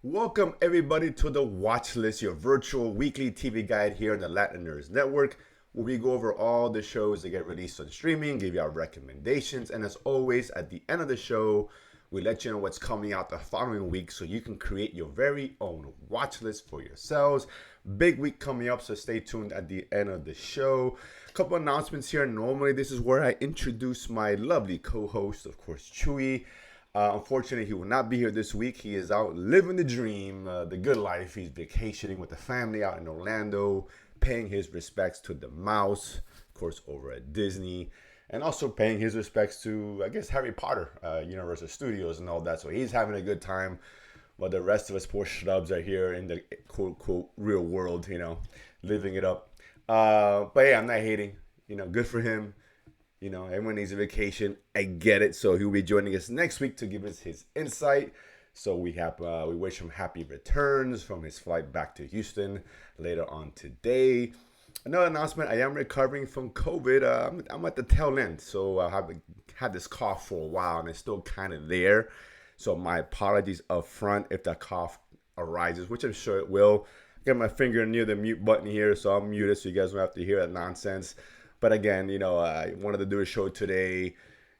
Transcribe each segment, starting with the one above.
Welcome everybody to the Watchlist, your virtual weekly TV guide here on the Latin Nerds Network, where we go over all the shows that get released on streaming, give you our recommendations, and as always, at the end of the show, we let you know what's coming out the following week so you can create your very own watch list for yourselves. Big week coming up, so stay tuned at the end of the show. A couple announcements here. Normally, this is where I introduce my lovely co-host, of course, Chewy. Unfortunately, he will not be here this week. He is out living the dream, the good life. He's vacationing with the family out in Orlando, paying his respects to the mouse, of course, over at Disney, and also paying his respects to, I guess, Harry Potter, Universal Studios and all that. So he's having a good time, while the rest of us poor schlubs are here in the quote real world, living it up. But yeah, I'm not hating. Good for him. Everyone needs a vacation. I get it. So he'll be joining us next week to give us his insight. So we wish him happy returns from his flight back to Houston later on today. Another announcement: I am recovering from COVID. I'm at the tail end, so I have had this cough for a while, and it's still kind of there. So my apologies up front if that cough arises, which I'm sure it will. I got my finger near the mute button here, so I'll mute it so you guys don't have to hear that nonsense. But again, I wanted to do a show today.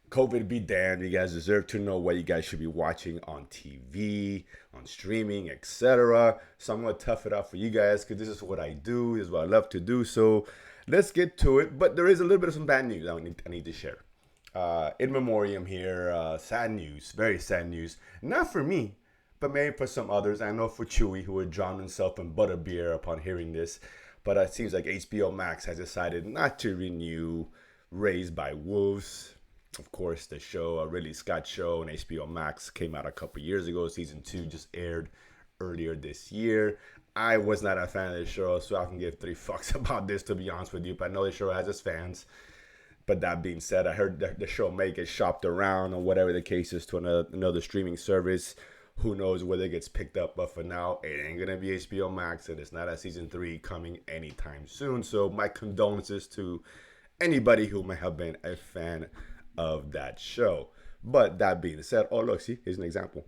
COVID be damned. You guys deserve to know what you guys should be watching on TV, on streaming, etc. So I'm going to tough it out for you guys because this is what I do. This is what I love to do. So let's get to it. But there is a little bit of some bad news I need to share. In memoriam here, sad news, very sad news. Not for me, but maybe for some others. I know for Chewy, who would drown himself in butterbeer upon hearing this. But it seems like HBO Max has decided not to renew Raised by Wolves. Of course, the show, a Ridley Scott show on HBO Max, came out a couple years ago. Season 2 just aired earlier this year. I was not a fan of the show, so I can give 3 fucks about this, to be honest with you. But I know the show has its fans. But that being said, I heard the show may get shopped around or whatever the case is to another streaming service. Who knows whether it gets picked up, but for now, it ain't going to be HBO Max, and it's not a season 3 coming anytime soon. So my condolences to anybody who may have been a fan of that show. But that being said, oh, look, see, here's an example.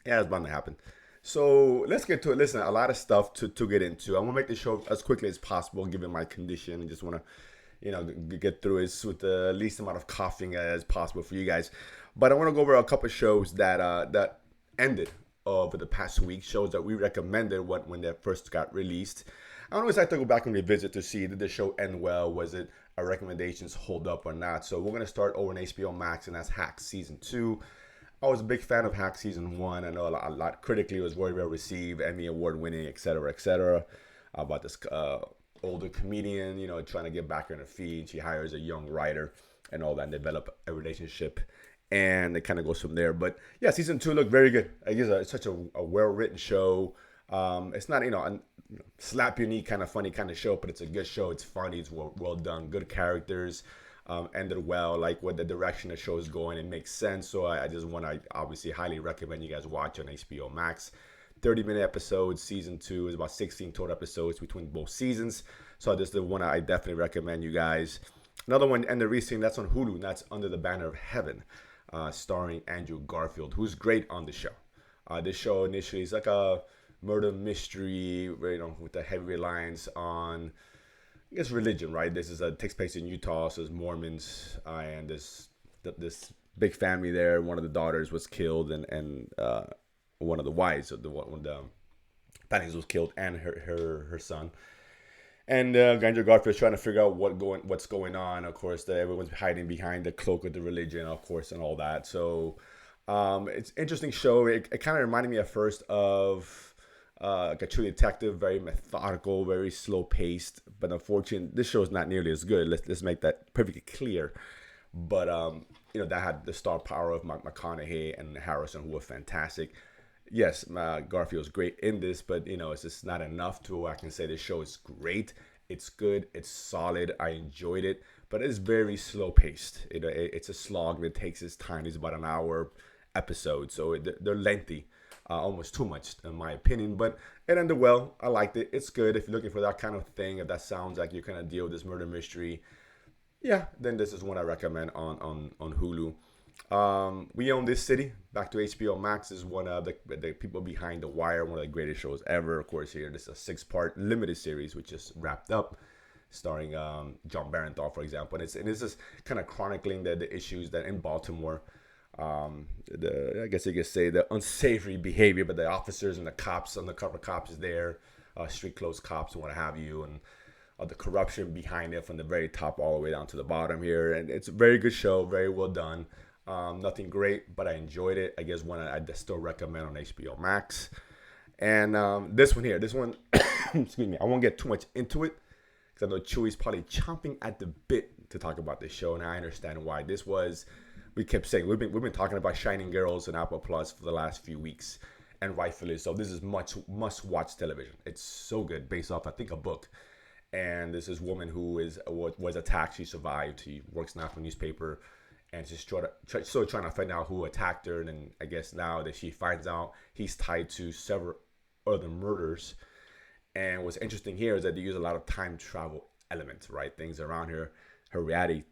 Yeah, it's bound to happen. So let's get to it. Listen, a lot of stuff to get into. I'm going to make the show as quickly as possible, given my condition, and just want to get through it with the least amount of coughing as possible for you guys. But I want to go over a couple of shows that ended over the past week, shows that we recommended when they first got released. I always like to go back and revisit to see, did the show end well? Was it our recommendations hold up or not? So we're going to start over on HBO Max, and that's Hacks Season 2. I was a big fan of Hacks Season 1. I know a lot critically it was very well received, Emmy Award winning, etc. About this older comedian, trying to get back on her feet. She hires a young writer and all that, and develop a relationship. And it kind of goes from there. But yeah, season 2 looked very good. I guess it's such a well-written show. It's not, a slap your knee kind of funny kind of show, but it's a good show. It's funny. It's well done. Good characters. Ended well. Like what the direction the show is going, it makes sense. So I just want to obviously highly recommend you guys watch on HBO Max. 30-minute episodes. Season 2 is about 16 total episodes between both seasons. So this is the one I definitely recommend you guys. Another one, and the recent, that's on Hulu. That's Under the Banner of Heaven. Starring Andrew Garfield, who's great on the show. This show initially is like a murder mystery, with a heavy reliance on, I guess, religion, right? This takes place in Utah, so it's Mormons, and this big family there. One of the daughters was killed, and one of the wives of one of the families was killed, and her son. And Andrew Garfield's trying to figure out what's going on. Of course, everyone's hiding behind the cloak of the religion, of course, and all that. So it's an interesting show. It kind of reminded me at first of like a True Detective, very methodical, very slow paced. But unfortunately, this show is not nearly as good. Let's make that perfectly clear. But that had the star power of McConaughey and Harrison, who were fantastic. Yes, Garfield's great in this, but it's just not enough to I can say this show is great. It's good. It's solid. I enjoyed it, but it's very slow paced. It's a slog that takes its time. It's about an hour episode, so they're lengthy, almost too much in my opinion. But it ended well. I liked it. It's good if you're looking for that kind of thing. If that sounds like you're kind of deal with this murder mystery, yeah, then this is one I recommend on Hulu. We Own This City, back to HBO Max, is one of the people behind The Wire, one of the greatest shows ever. Of course, here this is a six-part limited series which just wrapped up, starring John Barenthal, for example. And it's just kind of chronicling the issues that in Baltimore, I guess you could say the unsavory behavior, but the officers and the cops, undercover cops, is there, street clothes cops, and what have you, and the corruption behind it from the very top all the way down to the bottom here. And it's a very good show, very well done. Nothing great, but I enjoyed it. I guess one I still recommend on HBO Max. And this one, excuse me, I won't get too much into it because I know Chewy's probably chomping at the bit to talk about this show, and I understand why. We kept saying we've been talking about Shining Girls and Apple Plus for the last few weeks, and rightfully so. This is must watch television. It's so good, based off I think a book. And this is woman who was attacked. She survived. She works now for a newspaper, and she's trying to find out who attacked her. And then I guess now that she finds out he's tied to several other murders. And what's interesting here is that they use a lot of time travel elements, right? Things around her reality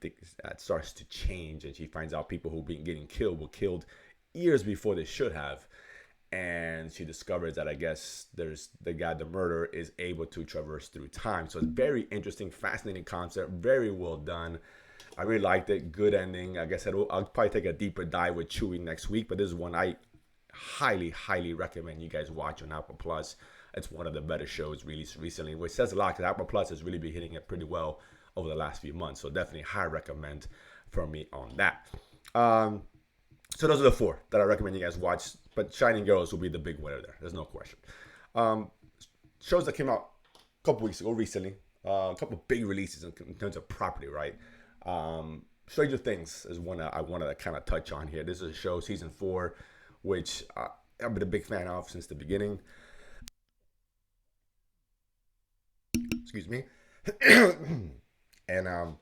starts to change, and she finds out people who've been getting killed were killed years before they should have. And she discovers that I guess there's the murderer is able to traverse through time. So it's very interesting, fascinating concept, very well done. I really liked it. Good ending. I guess I'll probably take a deeper dive with Chewy next week, but this is one I highly, highly recommend you guys watch on Apple Plus. It's one of the better shows released recently, which says a lot because Apple Plus has really been hitting it pretty well over the last few months. So definitely high recommend from me on that. So those are the four that I recommend you guys watch. But Shining Girls will be the big winner there. There's no question. Shows that came out a couple weeks ago recently. A couple big releases in terms of property, right? Stranger Things is one that I wanted to kind of touch on here. This is a show, season 4, which I've been a big fan of since the beginning. Excuse me. And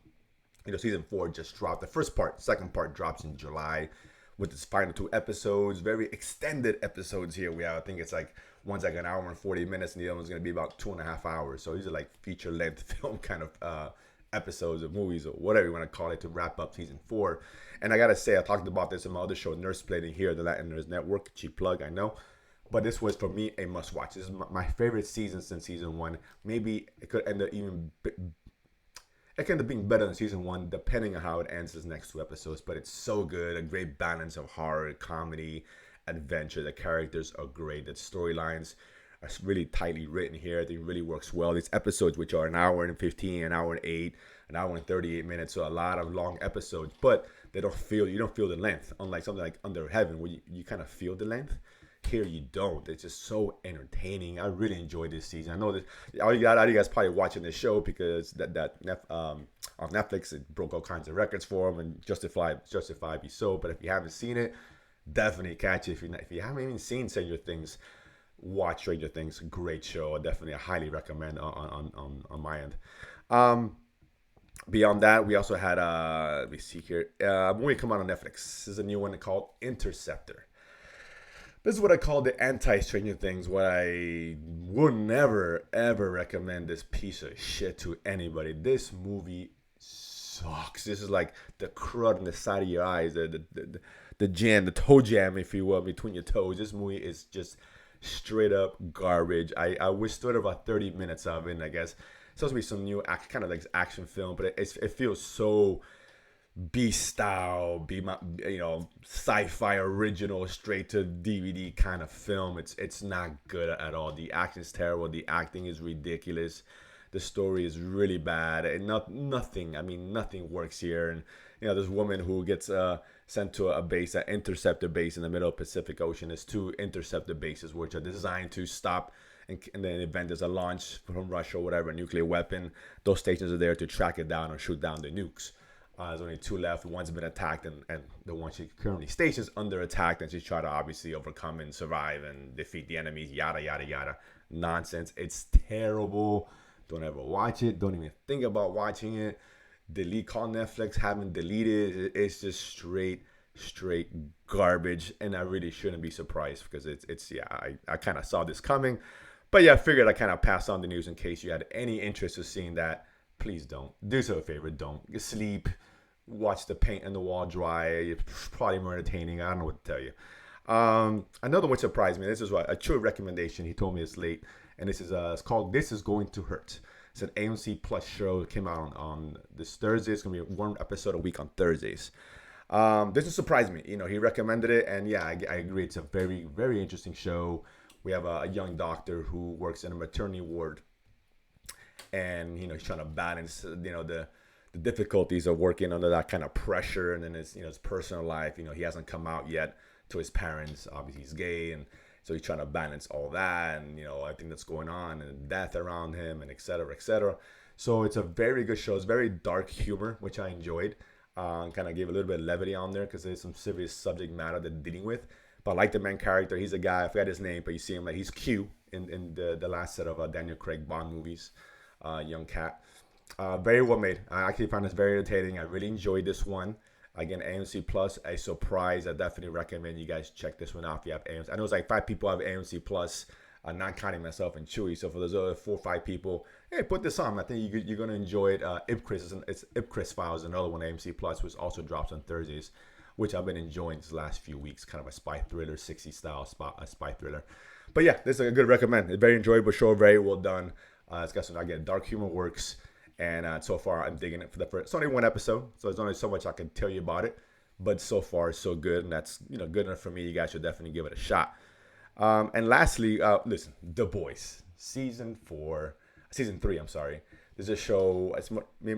season 4 just dropped. The second part drops in July with its final 2 episodes. Very extended episodes here. I think it's like one's like an hour and 40 minutes, and the other one's gonna be about 2.5 hours. So these are like feature length film kind of episodes of movies or whatever you want to call it to wrap up season 4. And I gotta say, I talked about this in my other show, Nurse Plating, here, the Latin Nurse Network. Cheap plug, I know. But this was, for me, a must-watch. This is my favorite season since season 1. Maybe it could end up being better than season 1, depending on how it ends this next 2 episodes. But it's so good. A great balance of horror, comedy, adventure. The characters are great. The storylines are really tightly written here. I think it really works well. These episodes, which are an hour and 15, an hour and 8, an hour and 38 minutes, so a lot of long episodes. But you don't feel the length, unlike something like Under Heaven, where you kind of feel the length. Here you don't. It's just so entertaining. I really enjoyed this season. I know that all you guys probably watching this show because on Netflix it broke all kinds of records for them, and justifiably so. But if you haven't seen it, definitely catch it. If you haven't even seen Stranger Things, watch Stranger Things. Great show. Definitely, I highly recommend on my end. Beyond that, we also had let me see here, a movie come out on Netflix. This is a new one called Interceptor. This is what I call the anti-Stranger Things. What I would never, ever recommend this piece of shit to anybody. This movie sucks. This is like the crud on the side of your eyes, the jam, the toe jam, if you will, between your toes. This movie is just straight up garbage. I wish there about 30 minutes of it, and I guess it's supposed to be some new kind of like action film, but it feels so B style, sci-fi original, straight to DVD kind of film. It's not good at all. The acting is terrible. The acting is ridiculous. The story is really bad, and nothing works here. And this woman who gets sent to a base, an interceptor base in the middle of the Pacific Ocean. There's 2 interceptor bases which are designed to stop. In the event there's a launch from Russia or whatever, a nuclear weapon, those stations are there to track it down or shoot down the nukes. There's only 2 left. One's been attacked, and the one she currently stations under attack, and she's trying to obviously overcome and survive and defeat the enemies, yada, yada, yada. Nonsense. It's terrible. Don't ever watch it. Don't even think about watching it. Call Netflix, haven't deleted. It's just straight garbage, and I really shouldn't be surprised because I kind of saw this coming. But yeah, I figured I kind of pass on the news in case you had any interest in seeing that. Please don't. Do yourself a favor. Don't. Sleep. watch the paint and the wall dry. It's probably more entertaining. I don't know what to tell you. Another one surprised me. This is a true recommendation. He told me it's late, and this is it's called "This Is Going to Hurt." It's an AMC Plus show. It came out on this Thursday. It's gonna be one episode a week on Thursdays. This has surprised me. He recommended it, and yeah, I agree. It's a very, very interesting show. We have a young doctor who works in a maternity ward, and he's trying to balance the difficulties of working under that kind of pressure, and then his personal life. He hasn't come out yet to his parents. Obviously, he's gay, and so he's trying to balance all that, and everything that's going on, and death around him, and et cetera, et cetera. So it's a very good show. It's very dark humor, which I enjoyed. Kind of gave a little bit of levity on there because there's some serious subject matter they're dealing with. But I like the main character. He's a guy, I forgot his name, but you see him like he's Q in the last set of Daniel Craig Bond movies, Young Cat. Very well made. I actually found this very entertaining. I really enjoyed this one. Again, AMC Plus, a surprise. I definitely recommend you guys check this one out if you have AMC. I know it's like 5 people have AMC Plus, not counting myself and Chewy. So for those other 4 or 5 people, hey, put this on. I think you're going to enjoy it. It's Ipcris Files, another one, AMC Plus, which also drops on Thursdays, which I've been enjoying these last few weeks. Kind of a spy thriller, 60s style spy thriller. But yeah, this is a good recommend. It's a very enjoyable show, very well done. It's got some, again, dark humor works. And so far, I'm digging it for the first. It's only one episode, so there's only so much I can tell you about it. But so far, so good, and that's good enough for me. You guys should definitely give it a shot. And lastly, listen, The Boys, season 3. I'm sorry. This is a show.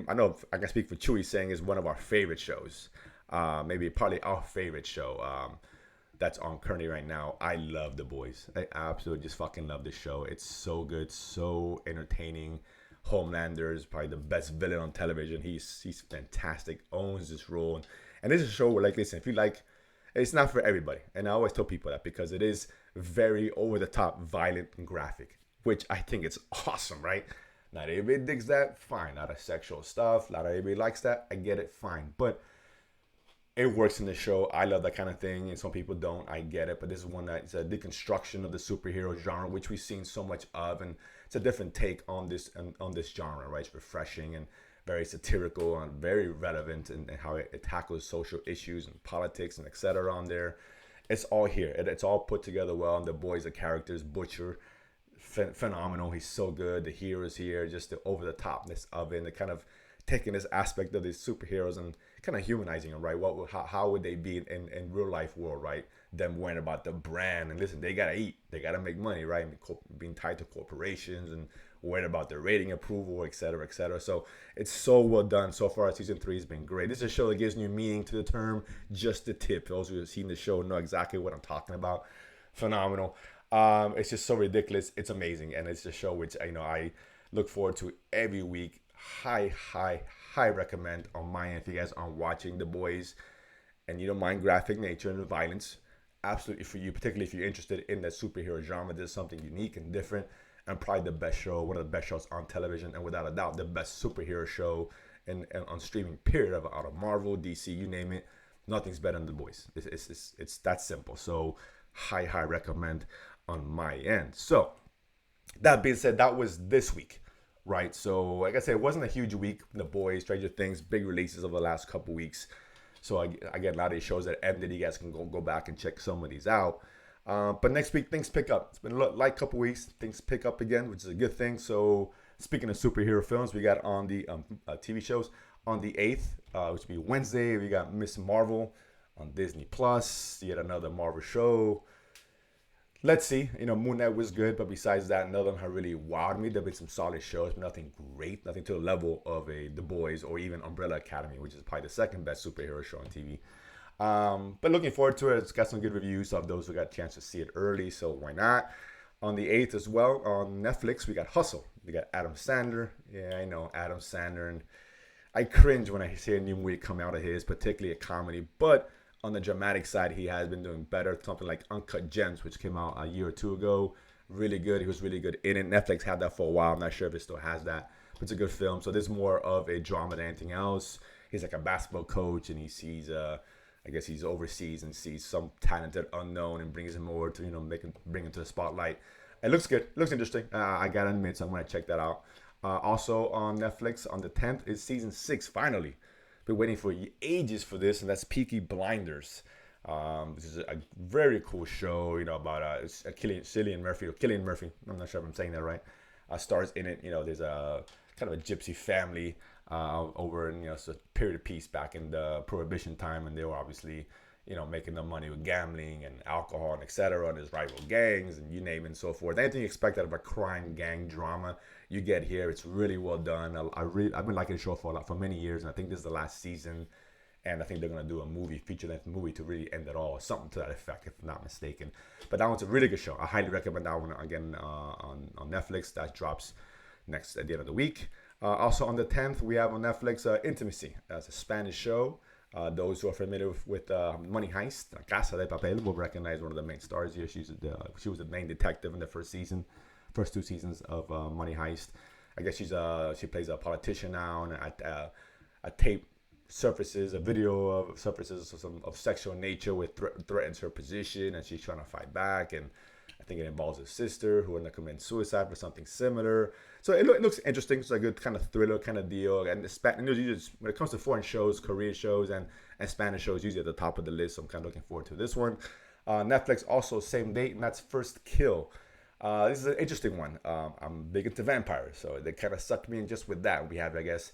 I know I can speak for Chewy saying it's one of our favorite shows. Maybe probably our favorite show. That's on currently right now. I love The Boys. I absolutely just fucking love this show. It's so good, so entertaining. Homelander is probably the best villain on television. He's fantastic, owns this role. And this is a show where, like, listen, if you like, it's not for everybody. And I always tell people that because it is very over-the-top, violent, and graphic, which I think it's awesome, right? Not everybody digs that, fine. Not a sexual stuff, not everybody likes that, I get it, fine. But it works in the show. I love that kind of thing, and some people don't. I get it, but this is one that's a deconstruction of the superhero genre, which we've seen so much of, and it's a different take on this genre, right? It's refreshing and very satirical and very relevant, and how it tackles social issues and politics and etc. on there. It's all here. It's all put together well. And the boys, the characters, Butcher, phenomenal. He's so good. The heroes here, just the over the topness of it, and the kind of taking this aspect of these superheroes and kind of humanizing them, right? How would they be in real life world, right? Them worrying about the brand, and listen, they gotta eat, they gotta make money, right? Being tied to corporations and worried about their rating approval, etc., etc. So it's so well done so far. Season 3 has been great. This is a show that gives new meaning to the term "just the tip." Those who have seen the show know exactly what I'm talking about. Phenomenal. It's just so ridiculous. It's amazing, and it's a show which I look forward to every week. High recommend on my end if you guys are watching The Boys and you don't mind graphic nature and violence. Absolutely for you, particularly if you're interested in the superhero genre. This is something unique and different, and probably the best show, one of the best shows on television, and without a doubt the best superhero show and on streaming period out of Marvel, DC, you name it. Nothing's better than The Boys. It's that simple. So high recommend on my end. So that being said, that was this week. Right, so like I said, it wasn't a huge week. The Boys, Stranger Things, big releases over the last couple weeks. So I get a lot of these shows that ended. You guys can go back and check some of these out. But next week, things pick up. It's been a light couple weeks. Things pick up again, which is a good thing. So speaking of superhero films, we got on the TV shows on the 8th, which will be Wednesday. We got Miss Marvel on Disney Plus. Yet another Marvel show. Let's see. Moon Knight was good, but besides that, none of them have really wowed me. There have been some solid shows, but nothing great. Nothing to the level of The Boys or even Umbrella Academy, which is probably the second best superhero show on TV. But looking forward to it. It's got some good reviews of those who got a chance to see it early, so why not? On the 8th as well, on Netflix, we got Hustle. We got Adam Sandler. Yeah, I know, Adam Sandler. And I cringe when I see a new movie come out of his, particularly a comedy, but on the dramatic side, he has been doing better. Something like Uncut Gems, which came out a year or two ago. Really good. He was really good in it. Netflix had that for a while. I'm not sure if it still has that. But it's a good film. So this is more of a drama than anything else. He's like a basketball coach, and he sees, I guess he's overseas and sees some talented unknown and brings him over to, bring him to the spotlight. It looks good. It looks interesting. I got to admit, so I'm going to check that out. Also on Netflix on the 10th is season 6, finally. been waiting for ages for this, and that's Peaky Blinders. This is a very cool show, about Cillian Murphy, or Killian Murphy. I'm not sure if I'm saying that right. Stars in it. There's a kind of a gypsy family over in it's a period of peace back in the Prohibition time, and they were obviously making their money with gambling and alcohol and etc. And there's rival gangs and you name it and so forth. Anything you expect out of a crime gang drama, you get here. It's really well done. I've been liking the show for many years, and I think this is the last season. And I think they're gonna do a feature-length movie to really end it all, or something to that effect, if I'm not mistaken. But that one's a really good show. I highly recommend that one again on Netflix. That drops next at the end of the week. Also on the 10th, we have on Netflix Intimacy. That's a Spanish show. Those who are familiar with Money Heist, Casa de Papel, will recognize one of the main stars here. She was the main detective in the first two seasons of Money Heist. I guess she plays a politician now, and a tape surfaces, a video surfaces of sexual nature which threatens her position, and she's trying to fight back, and I think it involves her sister who ended up committing suicide for something similar. So it looks interesting. It's a good kind of thriller kind of deal. And when it comes to foreign shows, Korean shows and Spanish shows, usually at the top of the list. So I'm kind of looking forward to this one. Netflix also same date, and that's First Kill. This is an interesting one. I'm big into vampires, so they kind of sucked me in just with that. We have, I guess,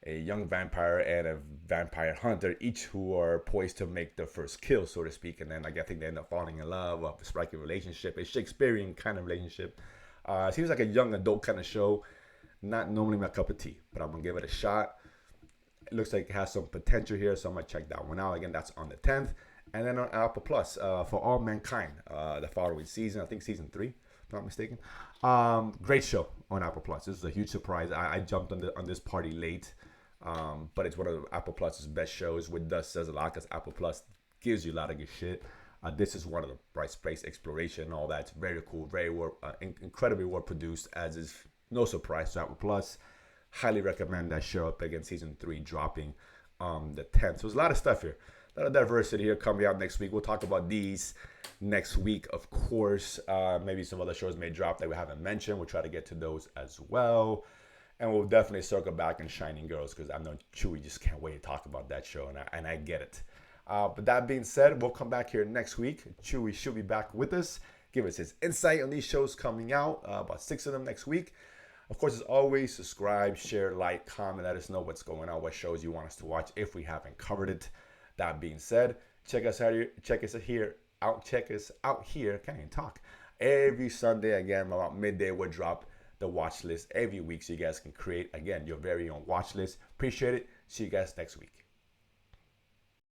a young vampire and a vampire hunter, each who are poised to make their first kill, so to speak. And then I think they end up falling in love, a striking relationship, a Shakespearean kind of relationship. Seems like a young adult kind of show. Not normally my cup of tea, but I'm going to give it a shot. It looks like it has some potential here, so I'm going to check that one out. Again, that's on the 10th. And then on Apple Plus, For All Mankind, the following season, I think season 3, if I'm not mistaken. Great show on Apple Plus. This is a huge surprise. I jumped on this party late. But it's one of Apple Plus's best shows, which does says a lot because Apple Plus gives you a lot of good shit. This is one of the bright space exploration and all that. It's very cool, very incredibly well produced, as is no surprise to Apple Plus. Highly recommend that show up again, season 3 dropping on the 10th. So there's a lot of stuff here. A lot of diversity here coming out next week. We'll talk about these next week, of course. Maybe some other shows may drop that we haven't mentioned. We'll try to get to those as well. And we'll definitely circle back on Shining Girls, because I know Chewy just can't wait to talk about that show, and I get it. But that being said, we'll come back here next week. Chewy should be back with us, give us his insight on these shows coming out, about 6 of them next week. Of course, as always, subscribe, share, like, comment, let us know what's going on, what shows you want us to watch if we haven't covered it. That being said, check us out here. Check us out here. Can't even talk. Every Sunday, again, about midday, we'll drop the watch list every week, so you guys can create, again, your very own watch list. Appreciate it. See you guys next week.